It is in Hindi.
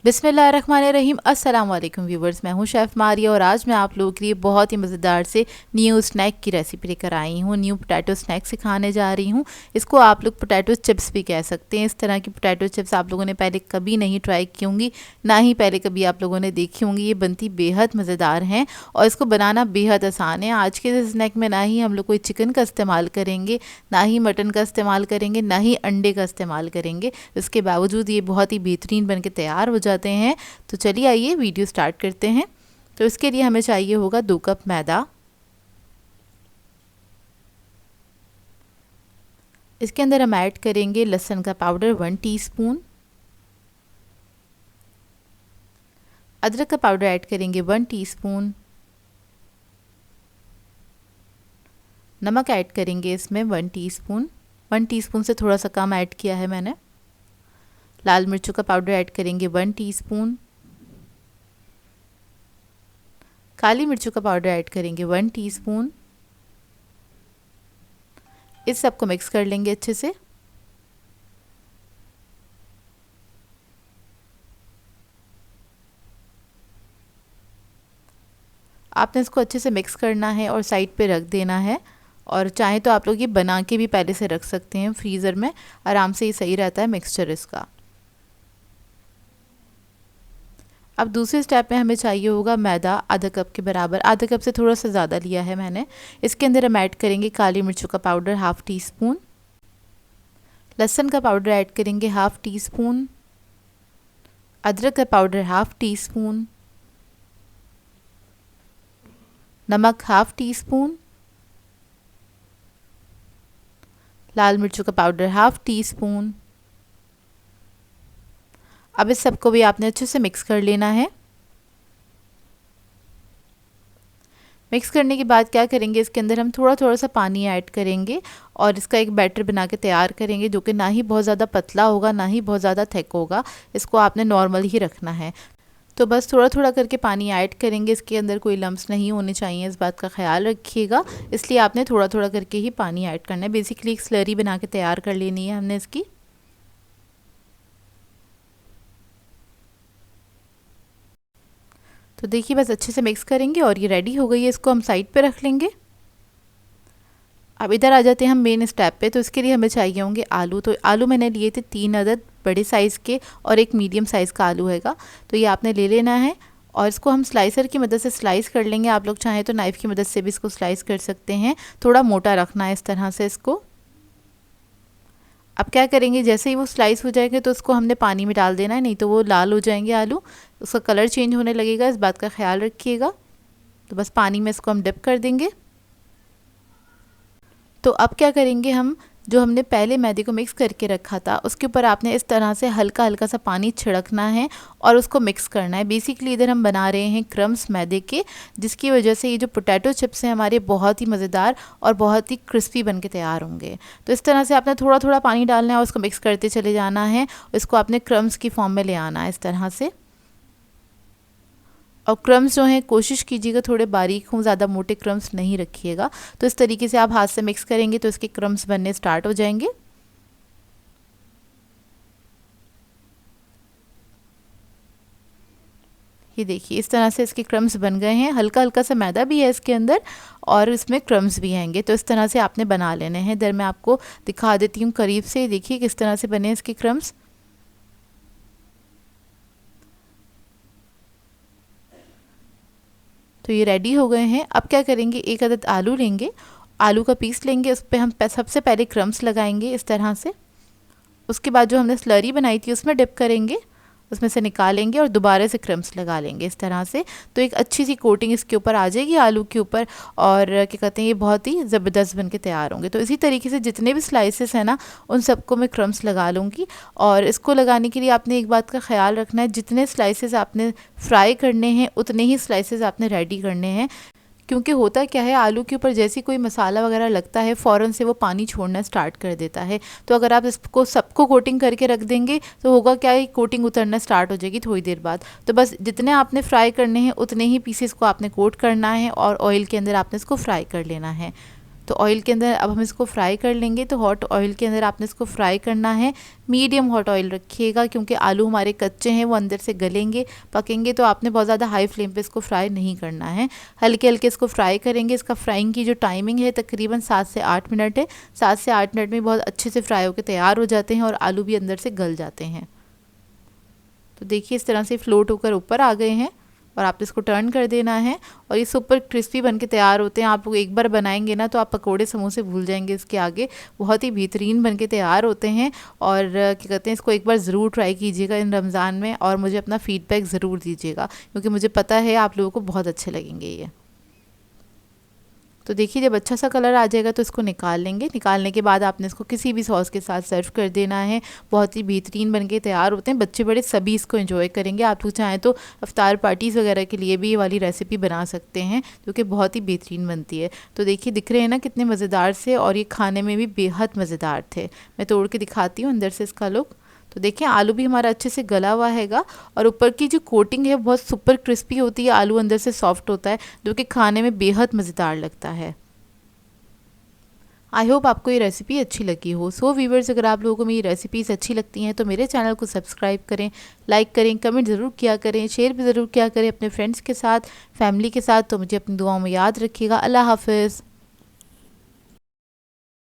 बिस्मिल्लाहिर्रहमानिर्रहीम। अस्सलाम वालेकुम व्यूवर्स, मैं हूं शेफ़ मारिया और आज मैं आप लोगों के लिए बहुत ही मज़ेदार से न्यू स्नैक की रेसिपी लेकर आई हूं। न्यू पोटैटो स्नैक सिखाने जा रही हूं। इसको आप लोग पोटैटो चिप्स भी कह सकते हैं। इस तरह की पोटैटो चिप्स आप लोगों ने पहले कभी नहीं ट्राई की होंगी, ना ही पहले कभी आप लोगों ने देखी होंगी। ये बनती बेहद मज़ेदार हैं और इसको बनाना बेहद आसान है। आज के इस स्नैक में ना ही हम लोग कोई चिकन का इस्तेमाल करेंगे, ना ही मटन का इस्तेमाल करेंगे, ना ही अंडे का इस्तेमाल करेंगे। इसके बावजूद ये बहुत ही बेहतरीन बन के तैयार हो जाते हैं। तो चलिए आइए वीडियो स्टार्ट करते हैं। तो इसके लिए हमें चाहिए होगा 2 कप मैदा। इसके अंदर हम ऐड करेंगे लहसुन का पाउडर 1 टीस्पून, अदरक का पाउडर ऐड करेंगे 1 टीस्पून, नमक ऐड करेंगे इसमें 1 टीस्पून, 1 टीस्पून से थोड़ा सा कम ऐड किया है मैंने। लाल मिर्चों का पाउडर ऐड करेंगे 1 टीस्पून, काली मिर्चों का पाउडर ऐड करेंगे 1 टीस्पून। इस सब को मिक्स कर लेंगे अच्छे से। आपने इसको अच्छे से मिक्स करना है और साइड पे रख देना है। और चाहे तो आप लोग ये बना के भी पहले से रख सकते हैं फ्रीज़र में, आराम से ये सही रहता है मिक्सचर इसका। अब दूसरे स्टेप में हमें चाहिए होगा मैदा आधा कप के बराबर, आधा कप से थोड़ा सा ज़्यादा लिया है मैंने। इसके अंदर हम ऐड करेंगे काली मिर्चों का पाउडर 1/2 टीस्पून, लहसुन का पाउडर ऐड करेंगे 1/2 टीस्पून, अदरक का पाउडर 1/2 टीस्पून, नमक 1/2 टीस्पून, लाल मिर्चों का पाउडर 1/2 टीस्पून। अब इस सबको भी आपने अच्छे से मिक्स कर लेना है। मिक्स करने के बाद क्या करेंगे, इसके अंदर हम थोड़ा थोड़ा सा पानी ऐड करेंगे और इसका एक बैटर बना के तैयार करेंगे, जो कि ना ही बहुत ज़्यादा पतला होगा, ना ही बहुत ज़्यादा थिक होगा। इसको आपने नॉर्मल ही रखना है। तो बस थोड़ा थोड़ा करके पानी ऐड करेंगे। इसके अंदर कोई लम्स नहीं होने चाहिए, इस बात का ख्याल रखिएगा। इसलिए आपने थोड़ा थोड़ा करके ही पानी ऐड करना है। बेसिकली एक स्लरी बना के तैयार कर लेनी है हमने इसकी। तो देखिए बस अच्छे से मिक्स करेंगे और ये रेडी हो गई है। इसको हम साइड पे रख लेंगे। अब इधर आ जाते हैं हम मेन स्टेप पे। तो इसके लिए हमें चाहिए होंगे आलू। तो आलू मैंने लिए थे 3 अदद बड़े साइज़ के और एक मीडियम साइज़ का आलू हैगा। तो ये आपने ले लेना है और इसको हम स्लाइसर की मदद से स्लाइस कर लेंगे। आप लोग चाहें तो नाइफ़ की मदद से भी इसको स्लाइस कर सकते हैं। थोड़ा मोटा रखना है इस तरह से इसको। अब क्या करेंगे, जैसे ही वो स्लाइस हो जाएंगे तो उसको हमने पानी में डाल देना है, नहीं तो वो लाल हो जाएंगे आलू, उसका कलर चेंज होने लगेगा। इस बात का ख्याल रखिएगा। तो बस पानी में इसको हम डिप कर देंगे। तो अब क्या करेंगे, हम जो हमने पहले मैदे को मिक्स करके रखा था उसके ऊपर आपने इस तरह से हल्का हल्का सा पानी छिड़कना है और उसको मिक्स करना है। बेसिकली इधर हम बना रहे हैं क्रम्स मैदे के, जिसकी वजह से ये जो पोटैटो चिप्स हैं हमारे बहुत ही मज़ेदार और बहुत ही क्रिस्पी बन के तैयार होंगे। तो इस तरह से आपने थोड़ा थोड़ा पानी डालना है और उसको मिक्स करते चले जाना है। इसको आपने क्रम्स की फॉर्म में ले आना है इस तरह से। और क्रम्स जो हैं कोशिश कीजिएगा थोड़े बारीक हों, ज़्यादा मोटे क्रम्स नहीं रखिएगा। तो इस तरीके से आप हाथ से मिक्स करेंगे तो इसके क्रम्स बनने स्टार्ट हो जाएंगे। ये देखिए इस तरह से इसके क्रम्स बन गए हैं। हल्का हल्का सा मैदा भी है इसके अंदर और इसमें क्रम्स भी हैंगे। तो इस तरह से आपने बना लेने हैं। इधर मैं आपको दिखा देती हूँ करीब से। देखिए किस तरह से बने इसके क्रम्स। तो ये रेडी हो गए हैं। अब क्या करेंगे, एक अदद आलू लेंगे, आलू का पीस लेंगे, उस पर हम सबसे पहले क्रम्स लगाएंगे इस तरह से। उसके बाद जो हमने स्लरी बनाई थी उसमें डिप करेंगे, उसमें से निकालेंगे और दोबारा से क्रम्स लगा लेंगे इस तरह से। तो एक अच्छी सी कोटिंग इसके ऊपर आ जाएगी आलू के ऊपर और क्या कहते हैं ये बहुत ही ज़बरदस्त बन के तैयार होंगे। तो इसी तरीके से जितने भी स्लाइसेस हैं ना उन सबको मैं क्रम्स लगा लूँगी। और इसको लगाने के लिए आपने एक बात का ख्याल रखना है, जितने स्लाइसेस आपने फ्राई करने हैं उतने ही स्लाइसेस आपने रेडी करने हैं। क्योंकि होता क्या है, आलू के ऊपर जैसे कोई मसाला वगैरह लगता है फ़ौरन से वो पानी छोड़ना स्टार्ट कर देता है। तो अगर आप इसको सबको कोटिंग करके रख देंगे तो होगा क्या है, कोटिंग उतरना स्टार्ट हो जाएगी थोड़ी देर बाद। तो बस जितने आपने फ्राई करने हैं उतने ही पीसेस को आपने कोट करना है और ऑयल के अंदर आपने इसको फ्राई कर लेना है। तो ऑयल के अंदर अब हम इसको फ्राई कर लेंगे। तो हॉट ऑयल के अंदर आपने इसको फ्राई करना है। मीडियम हॉट ऑयल रखिएगा क्योंकि आलू हमारे कच्चे हैं, वो अंदर से गलेंगे, पकेंगे। तो आपने बहुत ज़्यादा हाई फ्लेम पे इसको फ्राई नहीं करना है, हल्के हल्के इसको फ्राई करेंगे। इसका फ्राइंग की जो टाइमिंग है तकरीबन 7 से 8 मिनट है। 7 से 8 मिनट में बहुत अच्छे से फ्राई होकर तैयार हो जाते हैं और आलू भी अंदर से गल जाते हैं। तो देखिए इस तरह से फ्लोट होकर ऊपर आ गए हैं और आपको इसको टर्न कर देना है और ये सुपर क्रिस्पी बन के तैयार होते हैं। आप एक बार बनाएंगे ना तो आप पकोड़े समोसे भूल जाएंगे इसके आगे, बहुत ही बेहतरीन बन के तैयार होते हैं। और क्या कहते हैं, इसको एक बार ज़रूर ट्राई कीजिएगा इन रमज़ान में और मुझे अपना फ़ीडबैक ज़रूर दीजिएगा क्योंकि मुझे पता है आप लोगों को बहुत अच्छे लगेंगे ये। तो देखिए जब अच्छा सा कलर आ जाएगा तो इसको निकाल लेंगे। निकालने के बाद आपने इसको किसी भी सॉस के साथ सर्व कर देना है। बहुत ही बेहतरीन बनके तैयार होते हैं, बच्चे बड़े सभी इसको एंजॉय करेंगे। आप लोग चाहें तो इफ्तार पार्टीज़ वगैरह के लिए भी ये वाली रेसिपी बना सकते हैं जो कि बहुत ही बेहतरीन बनती है। तो देखिए दिख रहे हैं ना कितने मज़ेदार से, और ये खाने में भी बेहद मज़ेदार थे। मैं तोड़ के दिखाती हूँ अंदर से इसका लुक। तो देखिए आलू भी हमारा अच्छे से गला हुआ हैगा और ऊपर की जो कोटिंग है बहुत सुपर क्रिस्पी होती है, आलू अंदर से सॉफ्ट होता है जो कि खाने में बेहद मज़ेदार लगता है। आई होप आपको ये रेसिपी अच्छी लगी हो। सो व्यूवर्स, अगर आप लोगों को मेरी रेसिपीज़ अच्छी लगती हैं तो मेरे चैनल को सब्सक्राइब करें, लाइक करें, कमेंट ज़रूर किया करें, शेयर भी ज़रूर किया करें अपने फ्रेंड्स के साथ, फैमिली के साथ। तो मुझे अपनी दुआओं में याद रखिएगा। अल्लाह हाफ़िज़।